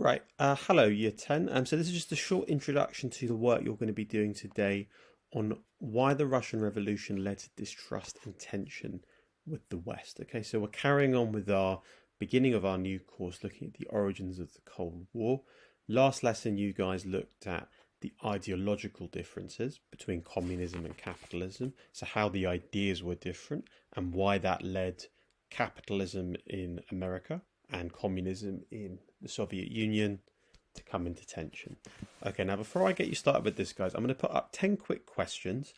Right. Hello, Year 10. So this is just a short introduction to the work you're going to be doing today on why the Russian Revolution led to distrust and tension with the West. Okay, so we're carrying on with our beginning of our new course, looking at the origins of the Cold War. Last lesson, you guys looked at the ideological differences between communism and capitalism, so how the ideas were different and why that led capitalism in America and communism in the Soviet Union to come into tension. Okay, now before I get you started with this, guys, I'm going to put up 10 quick questions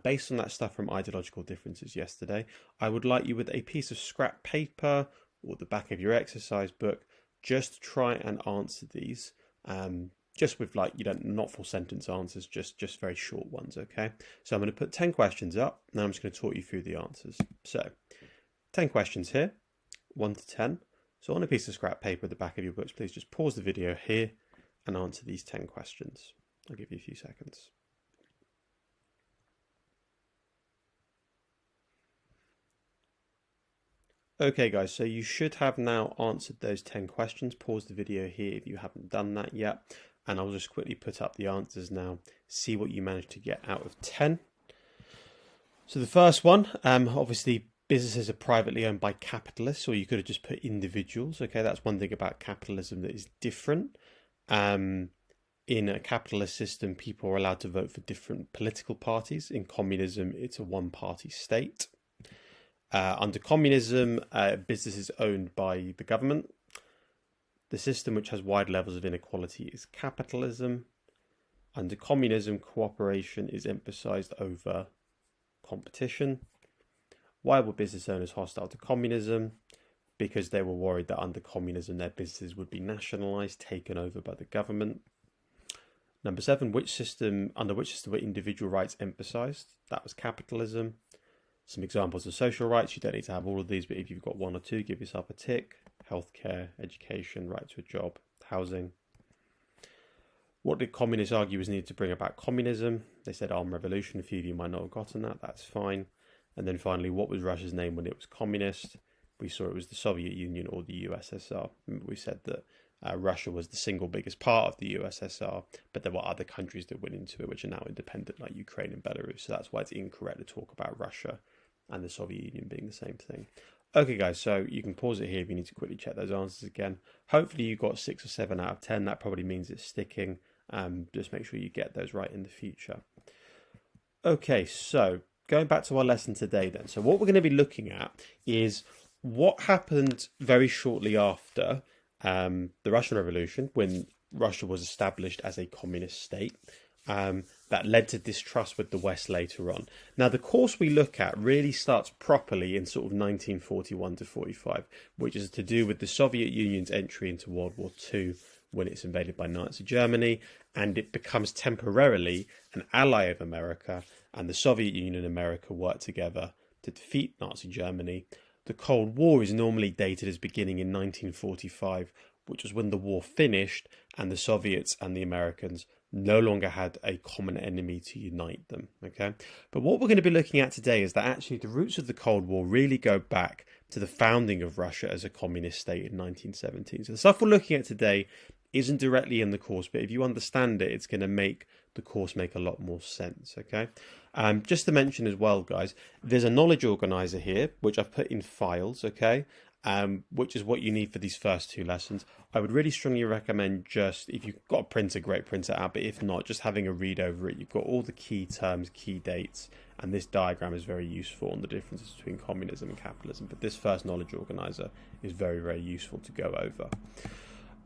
based on that stuff from ideological differences yesterday. I would like you with a piece of scrap paper or the back of your exercise book just to try and answer these. Just with not full sentence answers, just very short ones, okay? So I'm going to put 10 questions up, and I'm just going to talk you through the answers. So, 10 questions here, 1 to 10. So on a piece of scrap paper at the back of your books, please just pause the video here and answer these 10 questions. I'll give you a few seconds. Okay guys, so you should have now answered those 10 questions. Pause the video here if you haven't done that yet. And I'll just quickly put up the answers now, see what you managed to get out of 10. So the first one, obviously businesses are privately owned by capitalists, or you could have just put individuals. Okay, that's one thing about capitalism that is different. In a capitalist system, people are allowed to vote for different political parties. In communism, it's a one-party state. Under communism, business is owned by the government. The system which has wide levels of inequality is capitalism. Under communism, cooperation is emphasized over competition. Why were business owners hostile to communism? Because they were worried that under communism their businesses would be nationalized, taken over by the government. Number 7, under which system were individual rights emphasized? That was capitalism. Some examples of social rights, you don't need to have all of these, but if you've got 1 or 2, give yourself a tick. Healthcare, education, right to a job, housing. What did communists argue was needed to bring about communism? They said armed revolution. A few of you might not have gotten that, that's fine. And then finally, what was Russia's name when it was communist? We saw it was the Soviet Union or the USSR. Remember we said that Russia was the single biggest part of the USSR, but there were other countries that went into it which are now independent, like Ukraine and Belarus. So that's why it's incorrect to talk about Russia and the Soviet Union being the same thing. Okay, guys, so you can pause it here if you need to quickly check those answers again. Hopefully you got 6 or 7 out of 10. That probably means it's sticking. Just make sure you get those right in the future. Okay, so going back to our lesson today then. So what we're going to be looking at is what happened very shortly after the Russian Revolution, when Russia was established as a communist state, that led to distrust with the West later on. Now, the course we look at really starts properly in sort of 1941 to 45, which is to do with the Soviet Union's entry into World War II when it's invaded by Nazi Germany, and it becomes temporarily an ally of America, and the Soviet Union and America work together to defeat Nazi Germany. The Cold War is normally dated as beginning in 1945, which was when the war finished and the Soviets and the Americans no longer had a common enemy to unite them. Okay, but what we're going to be looking at today is that actually the roots of the Cold War really go back to the founding of Russia as a communist state in 1917. So the stuff we're looking at today isn't directly in the course, but if you understand it, it's going to make the course make a lot more sense. Okay, just to mention as well, guys, there's a knowledge organizer here which I've put in files. Okay, which is what you need for these first 2 lessons. I would really strongly recommend, just if you've got a printer, great, print it out, but if not, just having a read over it. You've got all the key terms, key dates, and this diagram is very useful on the differences between communism and capitalism, but this first knowledge organizer is very, very useful to go over.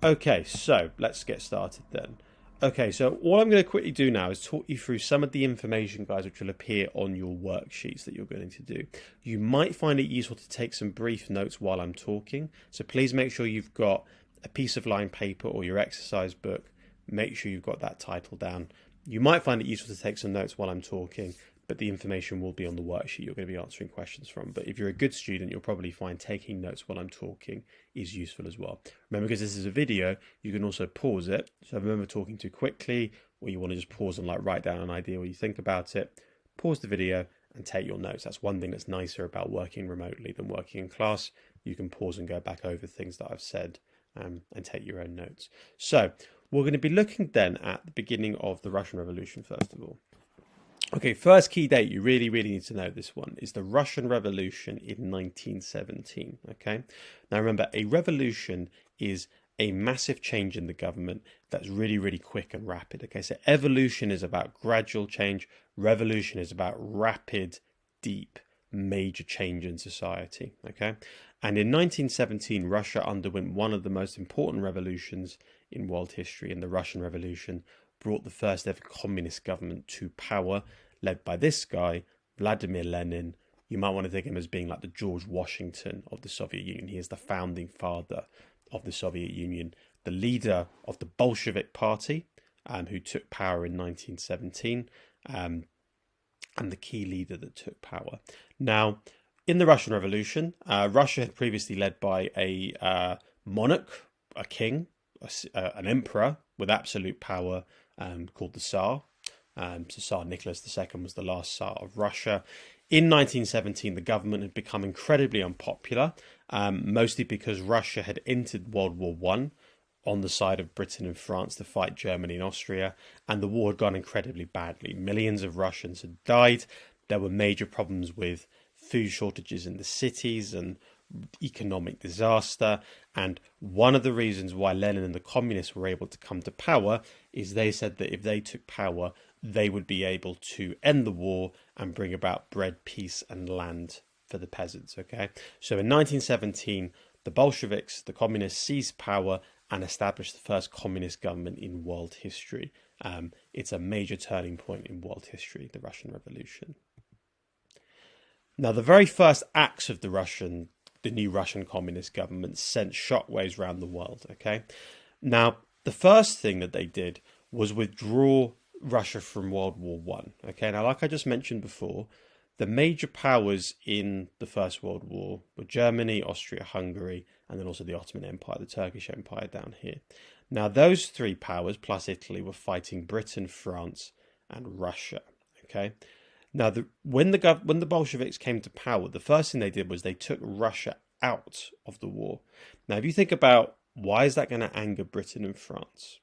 Okay, so let's get started then. Okay, so all I'm going to quickly do now is talk you through some of the information, guys, which will appear on your worksheets that you're going to do. You might find it useful to take some brief notes while I'm talking, so please make sure you've got a piece of lined paper or your exercise book. Make sure you've got that title down. You might find it useful to take some notes while I'm talking, but the information will be on the worksheet you're going to be answering questions from. But if you're a good student, you'll probably find taking notes while I'm talking is useful as well. Remember, because this is a video, you can also pause it. So remember, talking too quickly, or you want to just pause and write down an idea while you think about it, pause the video and take your notes. That's one thing that's nicer about working remotely than working in class. You can pause and go back over things that I've said and take your own notes. So we're going to be looking then at the beginning of the Russian Revolution, first of all. Okay, first key date, you really need to know this one, is the Russian Revolution in 1917, okay? Now remember, a revolution is a massive change in the government that's really quick and rapid, okay? So evolution is about gradual change, revolution is about rapid, deep, major change in society, okay? And in 1917, Russia underwent one of the most important revolutions in world history, and the Russian Revolution brought the first ever communist government to power, led by this guy, Vladimir Lenin. You might want to think of him as being like the George Washington of the Soviet Union. He is the founding father of the Soviet Union, the leader of the Bolshevik Party, who took power in 1917, and the key leader that took power. Now, in the Russian Revolution, Russia had previously led by a monarch, a king, an emperor with absolute power, called the Tsar. So Tsar Nicholas II was the last Tsar of Russia. In 1917, the government had become incredibly unpopular, mostly because Russia had entered World War I on the side of Britain and France to fight Germany and Austria, and the war had gone incredibly badly. Millions of Russians had died. There were major problems with food shortages in the cities and economic disaster. And one of the reasons why Lenin and the communists were able to come to power is they said that if they took power, they would be able to end the war and bring about bread, peace and land for the peasants, okay? So in 1917, the Bolsheviks, the communists, seized power and established the first communist government in world history. It's a major turning point in world history, the Russian Revolution. Now, the very first acts of the new Russian communist government sent shockwaves around the world, okay? Now, the first thing that they did was withdraw Russia from World War I, okay? Now, like I just mentioned before, the major powers in the First World War were Germany, Austria-Hungary, and then also the Ottoman Empire, the Turkish Empire down here. Now, those three powers, plus Italy, were fighting Britain, France, and Russia, okay? Now, when the Bolsheviks came to power, the first thing they did was they took Russia out of the war. Now, if you think about why is that going to anger Britain and France?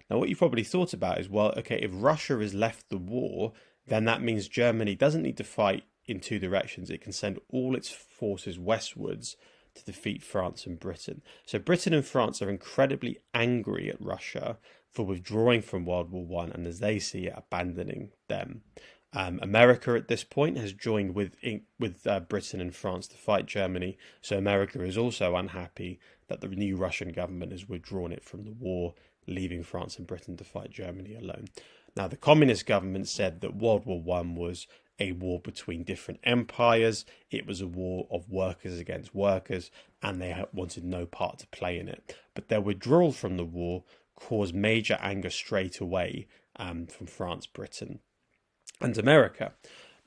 Now, what you probably thought about is, well, okay, if Russia has left the war, then that means Germany doesn't need to fight in two directions. It can send all its forces westwards to defeat France and Britain. So Britain and France are incredibly angry at Russia for withdrawing from World War I, and as they see it, abandoning them. America at this point has joined with Britain and France to fight Germany. So America is also unhappy that the new Russian government has withdrawn it from the war, leaving France and Britain to fight Germany alone. Now, the communist government said that World War I was a war between different empires. It was a war of workers against workers, and they wanted no part to play in it. But their withdrawal from the war caused major anger straight away from France, Britain, and America.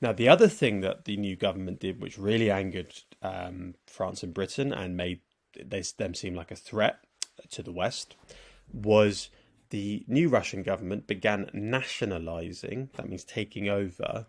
Now, the other thing that the new government did, which really angered France and Britain and made them seem like a threat to the West, was the new Russian government began nationalizing, that means taking over,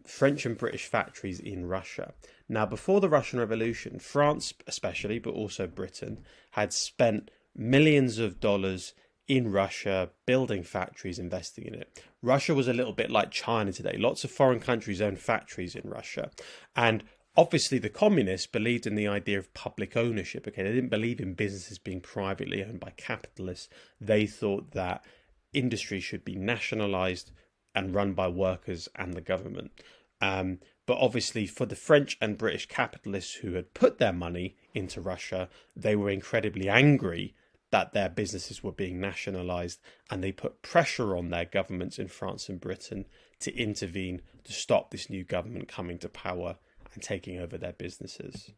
French and British factories in Russia. Now, before the Russian Revolution, France especially, but also Britain, had spent millions of dollars in Russia, building factories, investing in it. Russia was a little bit like China today. Lots of foreign countries own factories in Russia. And obviously the communists believed in the idea of public ownership. Okay, they didn't believe in businesses being privately owned by capitalists. They thought that industry should be nationalized and run by workers and the government. But obviously for the French and British capitalists who had put their money into Russia, they were incredibly angry that their businesses were being nationalized, and they put pressure on their governments in France and Britain to intervene to stop this new government coming to power and taking over their businesses.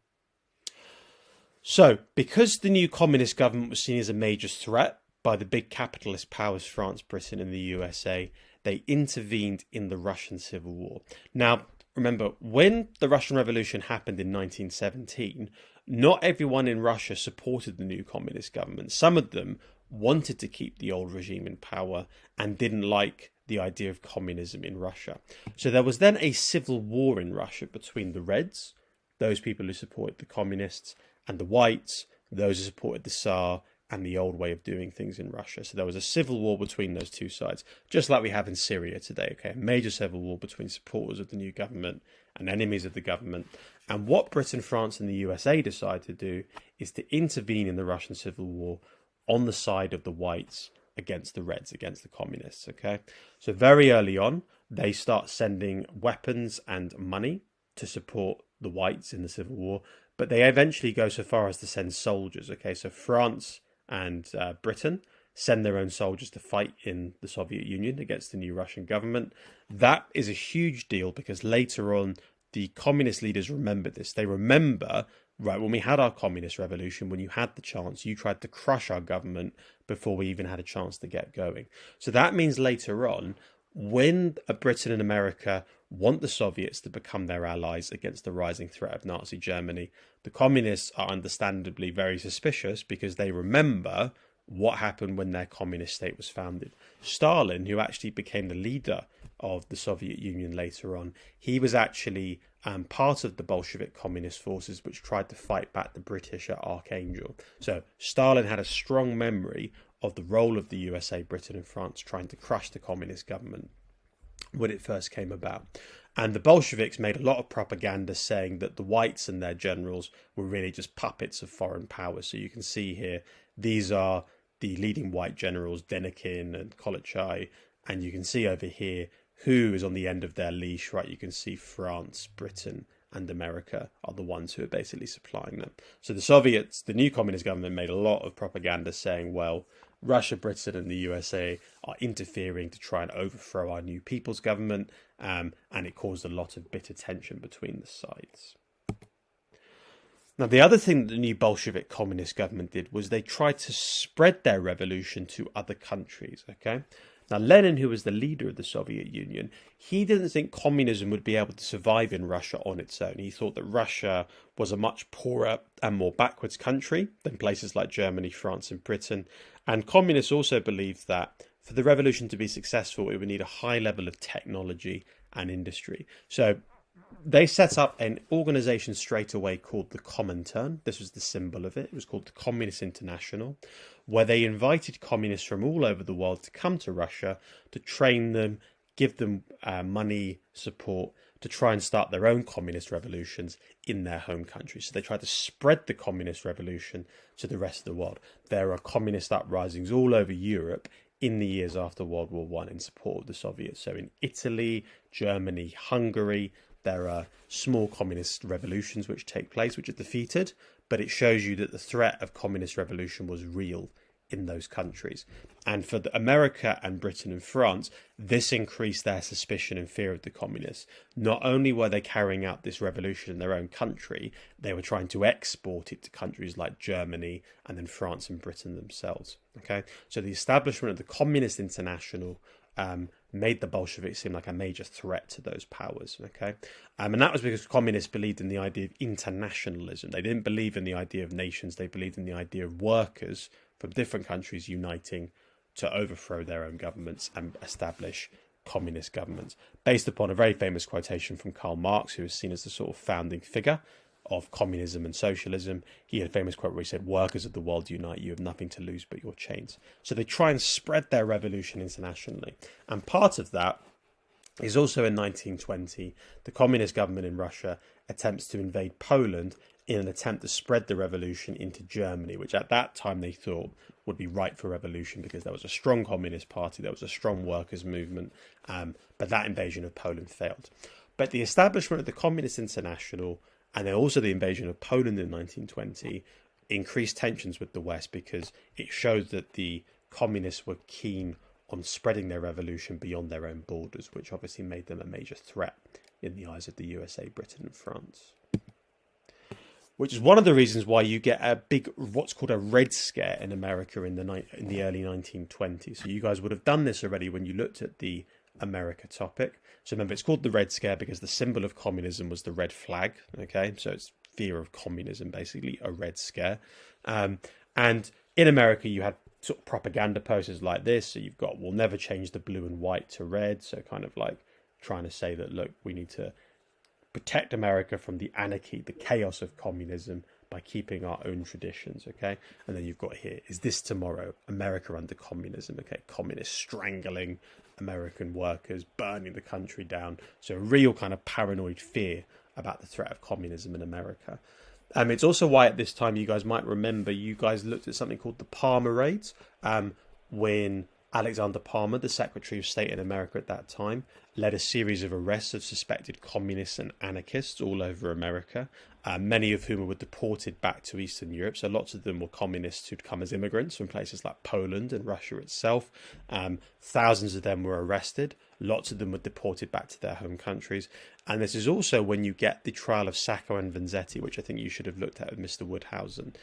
So, because the new communist government was seen as a major threat by the big capitalist powers, France, Britain, and the USA, they intervened in the Russian Civil War. Now, remember, when the Russian Revolution happened in 1917, not everyone in Russia supported the new communist government. Some of them wanted to keep the old regime in power and didn't like the idea of communism in Russia. So there was then a civil war in Russia between the Reds, those people who supported the communists, and the Whites, those who supported the Tsar and the old way of doing things in Russia. So there was a civil war between those two sides, just like we have in Syria today, okay? A major civil war between supporters of the new government and enemies of the government. And what Britain, France, and the USA decided to do is to intervene in the Russian civil war on the side of the whites against the reds, against the communists, okay? So very early on, they start sending weapons and money to support the whites in the civil war, but they eventually go so far as to send soldiers, okay? So France and Britain send their own soldiers to fight in the Soviet Union against the new Russian government. That is a huge deal because later on, the communist leaders remember this. They remember, right, when we had our communist revolution, when you had the chance, you tried to crush our government before we even had a chance to get going. So that means later on, when Britain and America want the Soviets to become their allies against the rising threat of Nazi Germany, the communists are understandably very suspicious because they remember what happened when their communist state was founded. Stalin, who actually became the leader of the Soviet Union later on, he was actually part of the Bolshevik communist forces which tried to fight back the British at Archangel. So Stalin had a strong memory of the role of the USA, Britain and France trying to crush the communist government when it first came about. And the Bolsheviks made a lot of propaganda saying that the whites and their generals were really just puppets of foreign powers. So you can see here, these are the leading white generals, Denikin and Kolochai. And you can see over here who is on the end of their leash, right? You can see France, Britain, and America are the ones who are basically supplying them. So the Soviets, the new communist government, made a lot of propaganda saying, well, Russia, Britain, and the USA are interfering to try and overthrow our new people's government, and it caused a lot of bitter tension between the sides. Now, the other thing that the new Bolshevik communist government did was they tried to spread their revolution to other countries, okay? Now, Lenin, who was the leader of the Soviet Union, he didn't think communism would be able to survive in Russia on its own. He thought that Russia was a much poorer and more backwards country than places like Germany, France, and Britain. And communists also believed that for the revolution to be successful, it would need a high level of technology and industry. So they set up an organization straight away called the Comintern. This was the symbol of it. It was called the Communist International, where they invited communists from all over the world to come to Russia to train them, give them money, support, to try and start their own communist revolutions in their home country. So they tried to spread the communist revolution to the rest of the world. There are communist uprisings all over Europe in the years after World War I in support of the Soviets. So in Italy, Germany, Hungary, there are small communist revolutions which take place, which are defeated, but it shows you that the threat of communist revolution was real in those countries. And for America and Britain and France, this increased their suspicion and fear of the communists. Not only were they carrying out this revolution in their own country, they were trying to export it to countries like Germany and then France and Britain themselves. Okay, so the establishment of the Communist International made the Bolsheviks seem like a major threat to those powers. Okay, and that was because communists believed in the idea of internationalism. They didn't believe in the idea of nations. They believed in the idea of workers from different countries uniting to overthrow their own governments and establish communist governments, based upon a very famous quotation from Karl Marx, who is seen as the sort of founding figure of communism and socialism. He had a famous quote where he said, "Workers of the world unite, you have nothing to lose but your chains." So they try and spread their revolution internationally. And part of that is also in 1920, the communist government in Russia attempts to invade Poland in an attempt to spread the revolution into Germany, which at that time they thought would be ripe for revolution because there was a strong communist party, there was a strong workers' movement, but that invasion of Poland failed. But the establishment of the Communist International and then also the invasion of Poland in 1920 increased tensions with the West because it showed that the communists were keen on spreading their revolution beyond their own borders, which obviously made them a major threat in the eyes of the USA, Britain and France. Which is one of the reasons why you get a big, what's called a Red Scare in America in the early 1920s. So you guys would have done this already when you looked at the America topic. So remember, it's called the Red Scare because the symbol of communism was the red flag. Okay, so it's fear of communism, basically a Red Scare. And in America, you had sort of propaganda posters like this. So you've got, "We'll never change the blue and white to red." So kind of like trying to say that, look, we need to protect America from the anarchy, the chaos of communism by keeping our own traditions, okay? And then you've got here, is this tomorrow? America under communism, okay? Communists strangling American workers, burning the country down. So a real kind of paranoid fear about the threat of communism in America. It's also why at this time, you guys might remember, you guys looked at something called the Palmer Raids, when Alexander Palmer, the Secretary of State in America at that time, led a series of arrests of suspected communists and anarchists all over America, many of whom were deported back to Eastern Europe. So lots of them were communists who'd come as immigrants from places like Poland and Russia itself. Thousands of them were arrested. Lots of them were deported back to their home countries. And this is also when you get the trial of Sacco and Vanzetti, which I think you should have looked at with Mr. Woodhausen,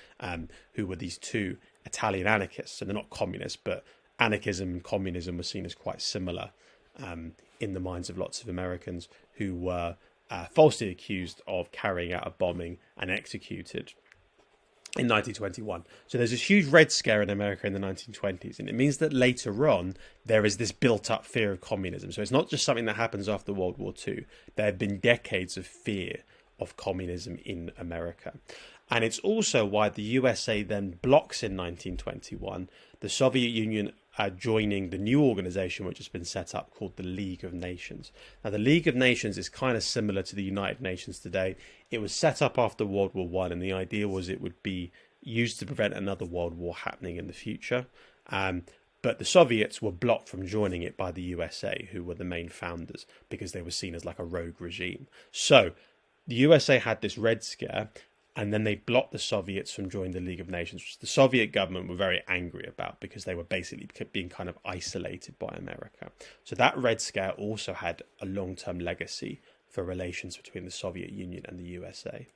who were these two Italian anarchists. And they're not communists, but anarchism and communism were seen as quite similar in the minds of lots of Americans who were falsely accused of carrying out a bombing and executed in 1921. So there's this huge Red Scare in America in the 1920s, and it means that later on there is this built-up fear of communism. So it's not just something that happens after World War II. There have been decades of fear of communism in America. And it's also why the USA then blocks in 1921 the Soviet Union joining the new organization which has been set up called the League of Nations. Now, the League of Nations is kind of similar to the United Nations today. It was set up after World War One, and the idea was it would be used to prevent another world war happening in the future. But the Soviets were blocked from joining it by the USA, who were the main founders, because they were seen as like a rogue regime. So the USA had this Red Scare, and then they blocked the Soviets from joining the League of Nations, which the Soviet government were very angry about because they were basically being kind of isolated by America. So that Red Scare also had a long-term legacy for relations between the Soviet Union and the USA.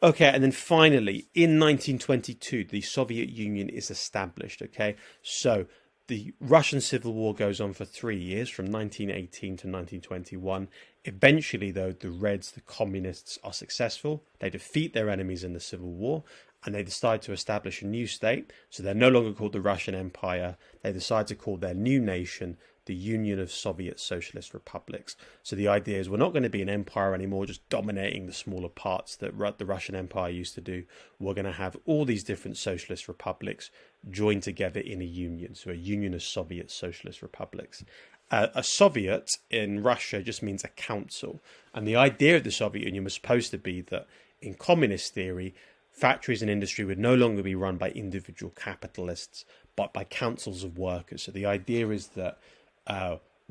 Okay, and then finally, in 1922, the Soviet Union is established, okay? So the Russian Civil War goes on for 3 years, from 1918 to 1921. Eventually, though, the Reds, the communists, are successful. They defeat their enemies in the Civil War, and they decide to establish a new state. So they're no longer called the Russian Empire. They decide to call their new nation the Union of Soviet Socialist Republics. So the idea is we're not going to be an empire anymore, just dominating the smaller parts that the Russian Empire used to do. We're going to have all these different socialist republics joined together in a union. So a union of Soviet Socialist Republics. A Soviet in Russia just means a council. And the idea of the Soviet Union was supposed to be that in communist theory, factories and industry would no longer be run by individual capitalists, but by councils of workers. So the idea is that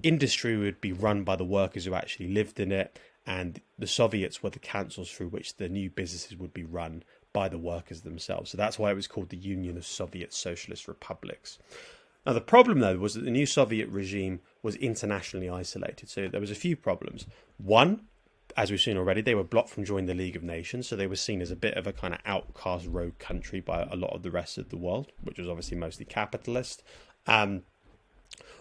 industry would be run by the workers who actually lived in it, and the Soviets were the councils through which the new businesses would be run by the workers themselves. So that's why it was called the Union of Soviet Socialist Republics. Now, the problem, though, was that the new Soviet regime was internationally isolated. So there was a few problems. One, as we've seen already, they were blocked from joining the League of Nations. So they were seen as a bit of a kind of outcast rogue country by a lot of the rest of the world, which was obviously mostly capitalist.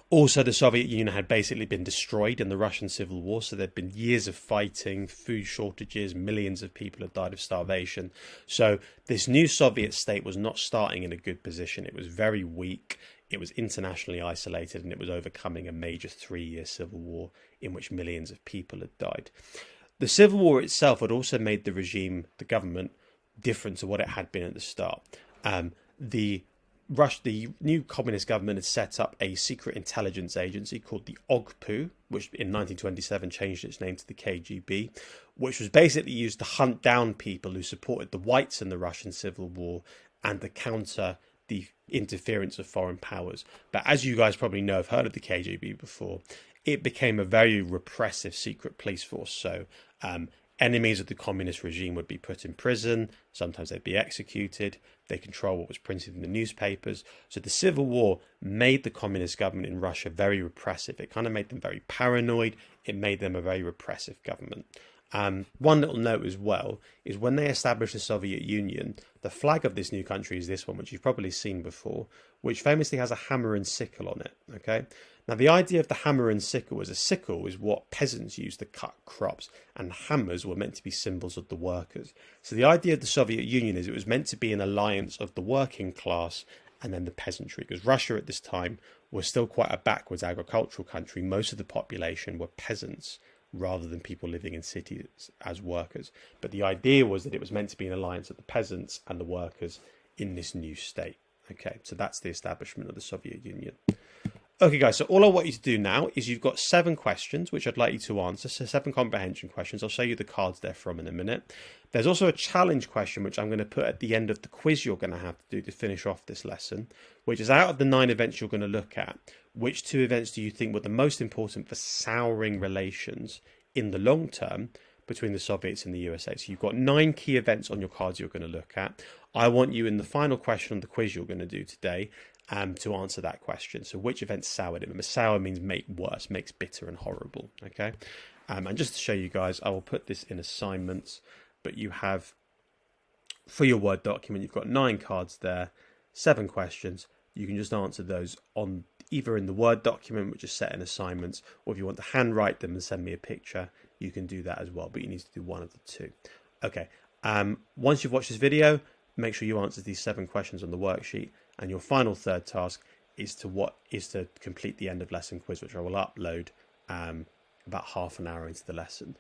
Also, the Soviet Union had basically been destroyed in the Russian Civil War. So there'd been years of fighting, food shortages, millions of people had died of starvation. So this new Soviet state was not starting in a good position. It was very weak. It was internationally isolated, and it was overcoming a major 3-year civil war in which millions of people had died. The civil war itself had also made the regime, the government, different to what it had been at the start. The new communist government had set up a secret intelligence agency called the OGPU, which in 1927 changed its name to the KGB, which was basically used to hunt down people who supported the whites in the Russian Civil War and to counter the interference of foreign powers. But as you guys probably know, have heard of the KGB before, it became a very repressive secret police force. So enemies of the communist regime would be put in prison. Sometimes they'd be executed. They control what was printed in the newspapers. So the Civil War made the communist government in Russia very repressive. It kind of made them very paranoid. It made them a very repressive government. One little note as well is when they established the Soviet Union, the flag of this new country is this one, which you've probably seen before, which famously has a hammer and sickle on it. Okay. Now, the idea of the hammer and sickle is what peasants used to cut crops, and hammers were meant to be symbols of the workers. So the idea of the Soviet Union is it was meant to be an alliance of the working class and then the peasantry, because Russia at this time was still quite a backwards agricultural country. Most of the population were peasants rather than people living in cities as workers. But the idea was that it was meant to be an alliance of the peasants and the workers in this new state. Okay, so that's the establishment of the Soviet Union. Okay, guys, so all I want you to do now is you've got 7 questions, which I'd like you to answer. So 7 comprehension questions. I'll show you the cards they're from in a minute. There's also a challenge question, which I'm going to put at the end of the quiz you're going to have to do to finish off this lesson, which is out of the 9 events you're going to look at, which 2 events do you think were the most important for souring relations in the long term between the Soviets and the USA? So you've got 9 key events on your cards you're going to look at. I want you in the final question on the quiz you're going to do today to answer that question. So which event soured it? Remember, sour means make worse, makes bitter and horrible. Okay, and just to show you guys, I will put this in assignments, but you have, for your Word document, you've got 9 cards there, 7 questions. You can just answer those on either in the Word document, which is set in assignments, or if you want to handwrite them and send me a picture, you can do that as well, but you need to do one of the 2. Okay, once you've watched this video, make sure you answer these 7 questions on the worksheet, and your final 3rd task is to complete the end of lesson quiz, which I will upload about half an hour into the lesson.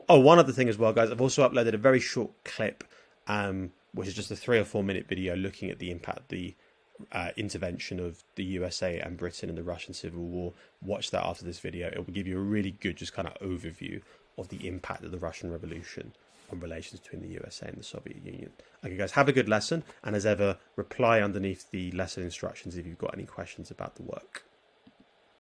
Oh, one other thing as well, guys, I've also uploaded a very short clip, which is just a 3 or 4 minute video looking at the impact of the intervention of the USA and Britain in the Russian Civil War. Watch that after this video. It will give you a really good just kind of overview of the impact of the Russian Revolution on relations between the USA and the Soviet Union. Okay, guys, have a good lesson, and as ever, reply underneath the lesson instructions if you've got any questions about the work.